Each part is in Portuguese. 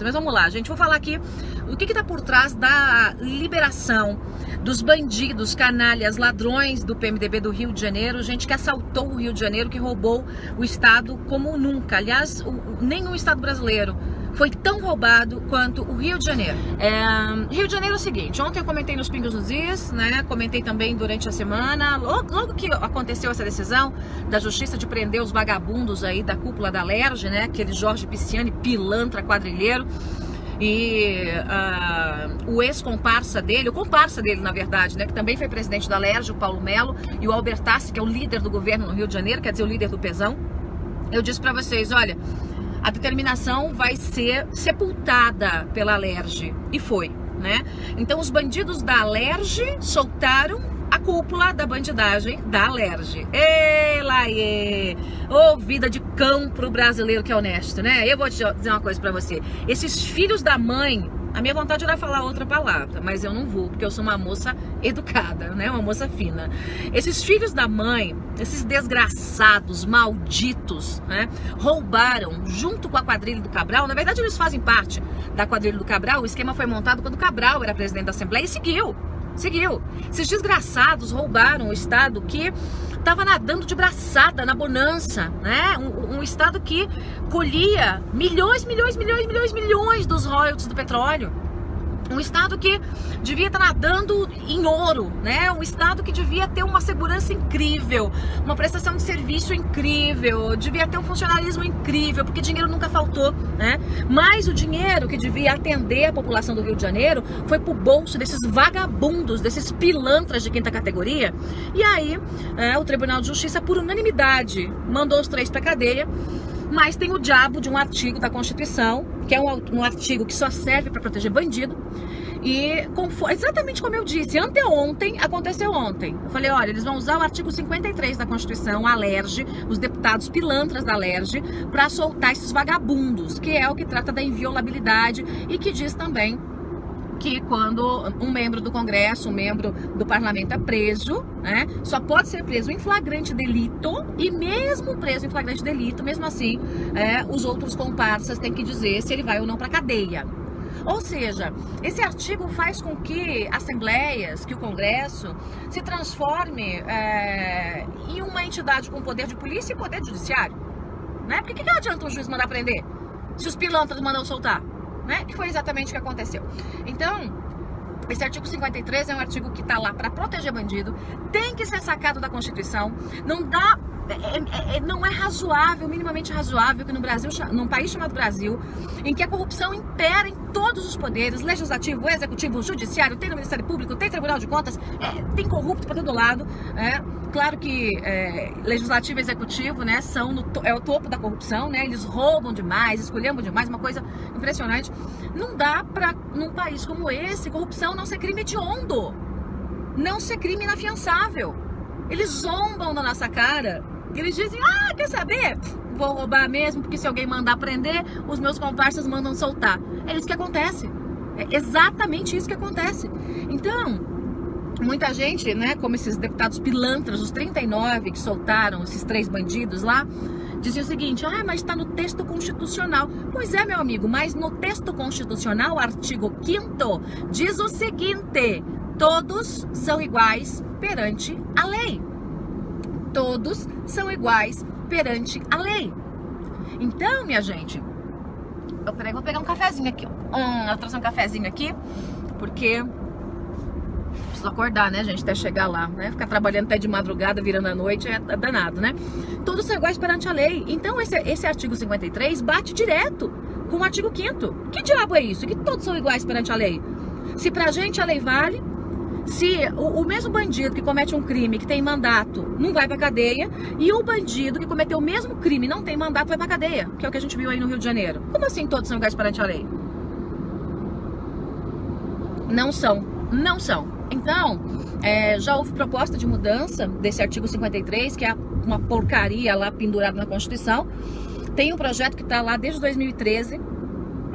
Mas vamos lá, gente, vou falar aqui o que está por trás da liberação dos bandidos, canalhas, ladrões do PMDB do Rio de Janeiro, gente que assaltou o Rio de Janeiro, que roubou o estado como nunca. Aliás, nenhum estado brasileiro foi tão roubado quanto o Rio de Janeiro. Rio de Janeiro é o seguinte, ontem eu comentei nos Pingos dos Is, né? Comentei também durante a semana, logo que aconteceu essa decisão da justiça de prender os vagabundos aí da cúpula da Alerj, né? Aquele Jorge Pisciani, pilantra, quadrilheiro, e o ex-comparsa dele, o comparsa dele na verdade, né, que também foi presidente da Alerj, o Paulo Melo, e o Albertassi, que é o líder do governo no Rio de Janeiro, quer dizer, o líder do Pezão. Eu disse pra vocês, olha, a determinação vai ser sepultada pela Alerj, e foi, né? Então os bandidos da Alerj soltaram a cúpula da bandidagem da Alerj. Ô, vida de cão pro brasileiro que é honesto, né? Eu vou te dizer uma coisa pra você. Esses filhos da mãe, a minha vontade era falar outra palavra, mas eu não vou, porque eu sou uma moça educada, né? Uma moça fina. Esses filhos da mãe, esses desgraçados, malditos, né? Roubaram junto com a quadrilha do Cabral. Na verdade, eles fazem parte da quadrilha do Cabral. O esquema foi montado quando o Cabral era presidente da Assembleia e seguiu. Esses desgraçados roubaram o estado que estava nadando de braçada na bonança, né? Um estado que colhia milhões dos royalties do petróleo. Um estado que devia estar nadando em ouro, né? Um estado que devia ter uma segurança incrível, uma prestação de serviço incrível, devia ter um funcionalismo incrível, porque dinheiro nunca faltou, né? Mas o dinheiro que devia atender a população do Rio de Janeiro foi pro bolso desses vagabundos, desses pilantras de quinta categoria. E aí, o Tribunal de Justiça, por unanimidade, mandou os 3 pra cadeia. Mas tem o diabo de um artigo da Constituição, que é um artigo que só serve para proteger bandido. E exatamente como eu disse, anteontem, aconteceu ontem. Eu falei, olha, eles vão usar o artigo 53 da Constituição, a Alerj, os deputados pilantras da Alerj, para soltar esses vagabundos, que é o que trata da inviolabilidade e que diz também que quando um membro do Congresso, um membro do Parlamento é preso, né, só pode ser preso em flagrante delito, e mesmo preso em flagrante delito, mesmo assim, os outros comparsas têm que dizer se ele vai ou não para cadeia. Ou seja, esse artigo faz com que assembleias, que o Congresso se transforme em uma entidade com poder de polícia e poder judiciário, né? Porque que adianta um juiz mandar prender se os pilantras mandam soltar? Né? Que foi exatamente o que aconteceu. Então, esse artigo 53 é um artigo que está lá para proteger bandido, tem que ser sacado da Constituição. Não dá, não é razoável, minimamente razoável, que no Brasil, num país chamado Brasil, em que a corrupção impera em todos os poderes, legislativo, executivo, judiciário, tem no Ministério Público, tem Tribunal de Contas, tem corrupto para todo lado. Claro que legislativo e executivo, né, é o topo da corrupção, né, eles roubam demais, esculhambam demais, uma coisa impressionante. Não dá para, num país como esse, corrupção não ser crime hediondo, não ser crime inafiançável. Eles zombam na nossa cara, eles dizem, quer saber? Vou roubar mesmo, porque se alguém mandar prender, os meus comparsas mandam soltar. É isso que acontece, é exatamente isso que acontece. Então, muita gente, né, como esses deputados pilantras, os 39 que soltaram esses 3 bandidos lá, dizia o seguinte, mas está no texto constitucional. Pois é, meu amigo, mas no texto constitucional, artigo 5º, diz o seguinte: todos são iguais perante a lei. Todos são iguais perante a lei. Então, minha gente, vou pegar um cafezinho aqui, ó. Eu trouxe um cafezinho aqui, porque preciso acordar, né, gente, até chegar lá, né? Ficar trabalhando até de madrugada, virando a noite, é danado, né? Todos são iguais perante a lei. Então, esse artigo 53 bate direto com o artigo 5º. Que diabo é isso? Que todos são iguais perante a lei? Se pra gente a lei vale, se o mesmo bandido que comete um crime, que tem mandato, não vai pra cadeia, e o bandido que cometeu o mesmo crime, não tem mandato, vai pra cadeia, que é o que a gente viu aí no Rio de Janeiro. Como assim todos são iguais perante a lei? Não são. Então, já houve proposta de mudança desse artigo 53, que é uma porcaria lá pendurada na Constituição. Tem um projeto que está lá desde 2013,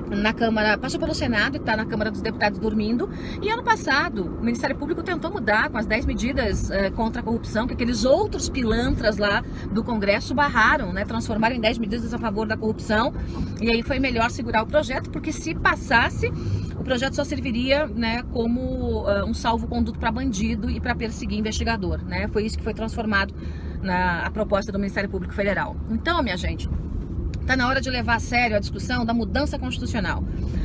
na Câmara, passou pelo Senado e está na Câmara dos Deputados dormindo. E ano passado, o Ministério Público tentou mudar com as 10 medidas contra a corrupção, que aqueles outros pilantras lá do Congresso barraram, né? Transformaram em 10 medidas a favor da corrupção. E aí foi melhor segurar o projeto, porque se passasse, o projeto só serviria, né, como um salvo-conduto para bandido e para perseguir investigador, né? Foi isso que foi transformado na proposta do Ministério Público Federal. Então, minha gente, está na hora de levar a sério a discussão da mudança constitucional.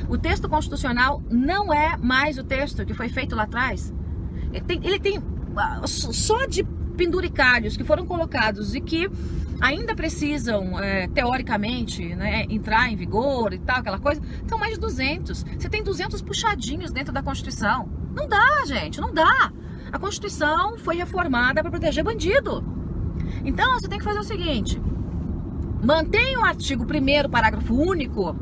O texto constitucional não é mais o texto que foi feito lá atrás. Ele tem só de penduricalhos que foram colocados e que ainda precisam, teoricamente, né, entrar em vigor e tal, aquela coisa. Então, mais de 200. Você tem 200 puxadinhos dentro da Constituição. Não dá, gente, não dá. A Constituição foi reformada para proteger bandido. Então, você tem que fazer o seguinte: mantém o artigo 1º, parágrafo único,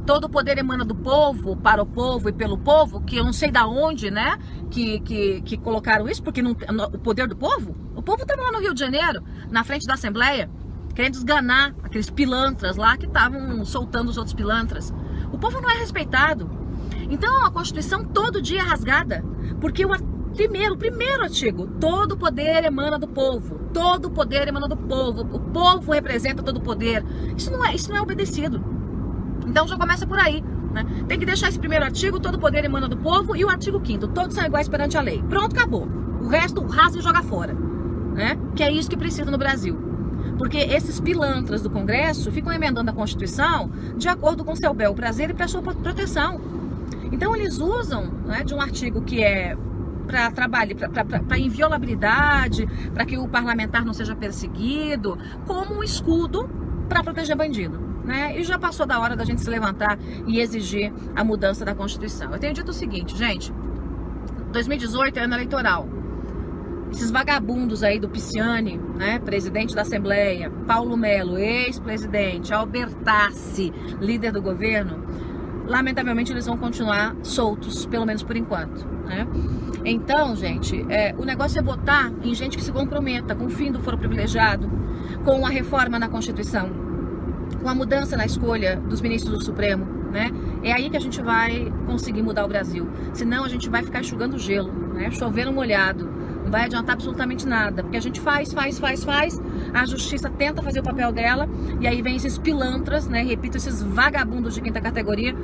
todo o poder emana do povo, para o povo e pelo povo, que eu não sei da onde, né, que colocaram isso, porque não, o poder do povo? O povo estava lá no Rio de Janeiro, na frente da Assembleia, querendo esganar aqueles pilantras lá que estavam soltando os outros pilantras. O povo não é respeitado. Então a Constituição todo dia é rasgada, porque o primeiro artigo, todo o poder emana do povo, todo o poder emana do povo, o povo representa todo o poder. Isso não é obedecido. Então já começa por aí, né? Tem que deixar esse primeiro artigo, todo o poder emana do povo, e o artigo 5º, todos são iguais perante a lei. Pronto, acabou. O resto rasga e joga fora, né? Que é isso que precisa no Brasil. Porque esses pilantras do Congresso ficam emendando a Constituição de acordo com seu bel prazer e para sua proteção. Então eles usam, né, de um artigo que é para trabalho, para inviolabilidade, para que o parlamentar não seja perseguido, como um escudo para proteger bandido, né? E já passou da hora da gente se levantar e exigir a mudança da Constituição. Eu tenho dito o seguinte, gente: 2018 é ano eleitoral. Esses vagabundos aí do Pisciani, né, presidente da Assembleia, Paulo Melo, ex-presidente, Albertassi, líder do governo, lamentavelmente eles vão continuar soltos, pelo menos por enquanto, né? Então, gente, o negócio é votar em gente que se comprometa com o fim do foro privilegiado, com a reforma na Constituição, com a mudança na escolha dos ministros do Supremo, né? É aí que a gente vai conseguir mudar o Brasil. Senão a gente vai ficar enxugando gelo, né? Chovendo molhado. Não vai adiantar absolutamente nada, porque a gente faz, a justiça tenta fazer o papel dela, e aí vem esses pilantras, né? Repito, esses vagabundos de quinta categoria,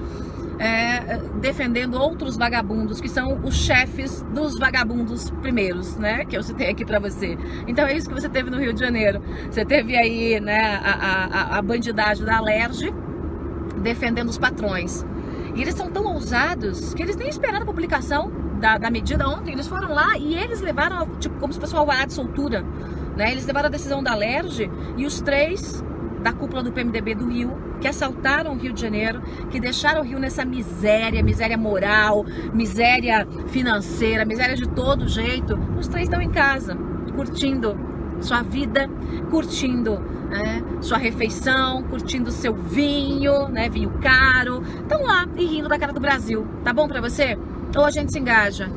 defendendo outros vagabundos, que são os chefes dos vagabundos primeiros, né? Que eu citei aqui pra você. Então é isso que você teve no Rio de Janeiro. Você teve aí, né, a bandidagem da Alerj defendendo os patrões. E eles são tão ousados que eles nem esperaram a publicação da medida ontem. Eles foram lá e eles levaram, tipo, como se fosse um alvará de soltura, né? Eles levaram a decisão da Alerj, e os 3 da cúpula do PMDB do Rio, que assaltaram o Rio de Janeiro, que deixaram o Rio nessa miséria moral, miséria financeira, miséria de todo jeito, os 3 estão em casa, curtindo sua vida, curtindo, né, sua refeição, curtindo seu vinho, né, vinho caro, estão lá e rindo da cara do Brasil. Tá bom pra você? Ou a gente se engaja,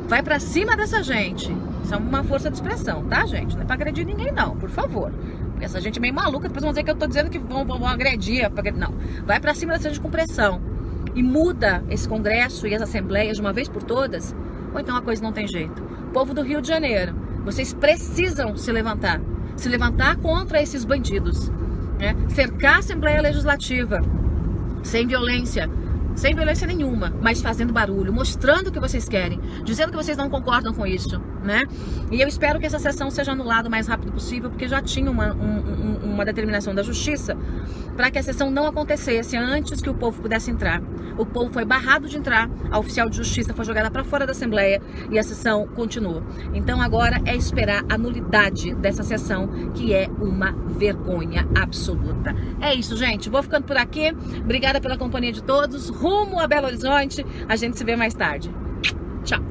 vai pra cima dessa gente. Isso é uma força de expressão, tá, gente? Não é pra agredir ninguém, não, por favor. Porque essa gente é meio maluca, depois vão dizer que eu tô dizendo que vão agredir. Não, vai pra cima dessa gente com pressão. E muda esse Congresso e as Assembleias de uma vez por todas, ou então a coisa não tem jeito. Povo do Rio de Janeiro, vocês precisam se levantar contra esses bandidos, né? Cercar a Assembleia Legislativa sem violência nenhuma, mas fazendo barulho, mostrando o que vocês querem, dizendo que vocês não concordam com isso, né? E eu espero que essa sessão seja anulada o mais rápido possível, porque já tinha uma determinação da Justiça para que a sessão não acontecesse antes que o povo pudesse entrar. O povo foi barrado de entrar, a oficial de justiça foi jogada para fora da Assembleia e a sessão continua. Então agora é esperar a nulidade dessa sessão, que é uma vergonha absoluta. É isso, gente. Vou ficando por aqui. Obrigada pela companhia de todos. Rumo a Belo Horizonte. A gente se vê mais tarde. Tchau.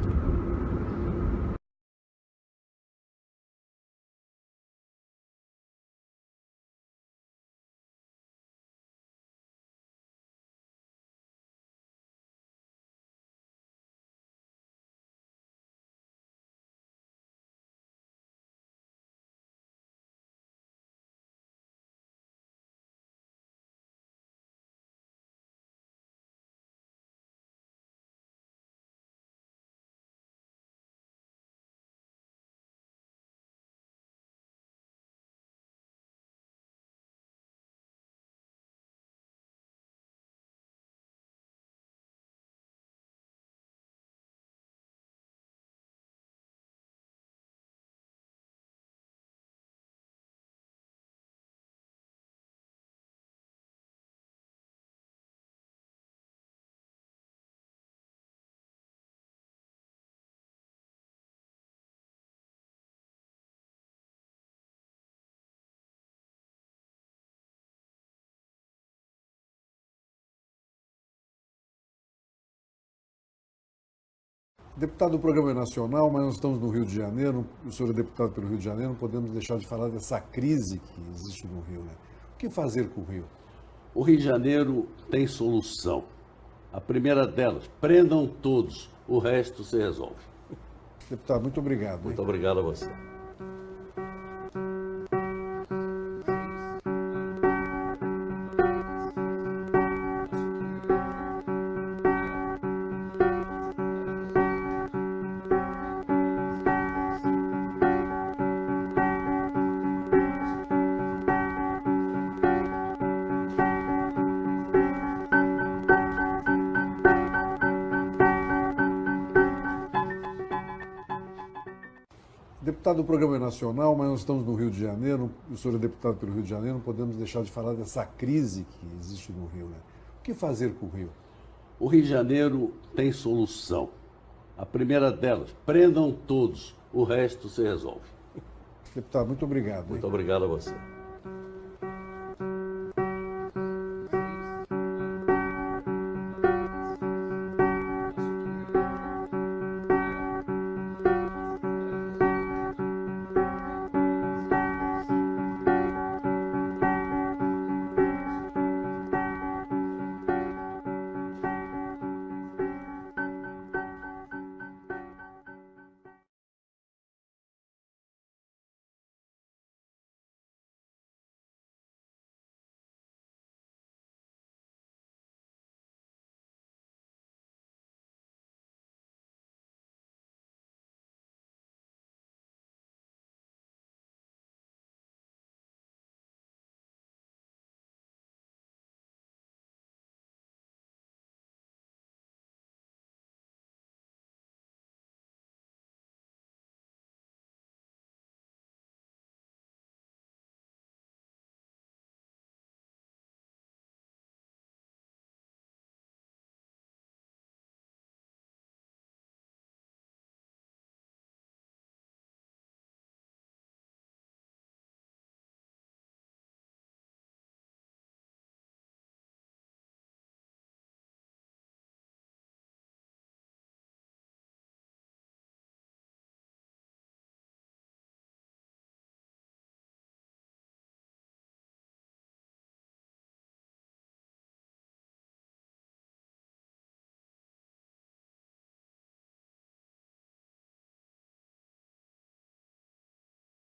Deputado, o programa é nacional, mas nós estamos no Rio de Janeiro, o senhor é deputado pelo Rio de Janeiro, não podemos deixar de falar dessa crise que existe no Rio, né? O que fazer com o Rio? O Rio de Janeiro tem solução. A primeira delas, prendam todos, o resto se resolve. Deputado, muito obrigado. Muito obrigado a você. Deputado, o programa é nacional, mas nós estamos no Rio de Janeiro, o senhor é deputado pelo Rio de Janeiro, não podemos deixar de falar dessa crise que existe no Rio, né? O que fazer com o Rio? O Rio de Janeiro tem solução. A primeira delas, prendam todos, o resto se resolve. Deputado, muito obrigado. Muito obrigado a você.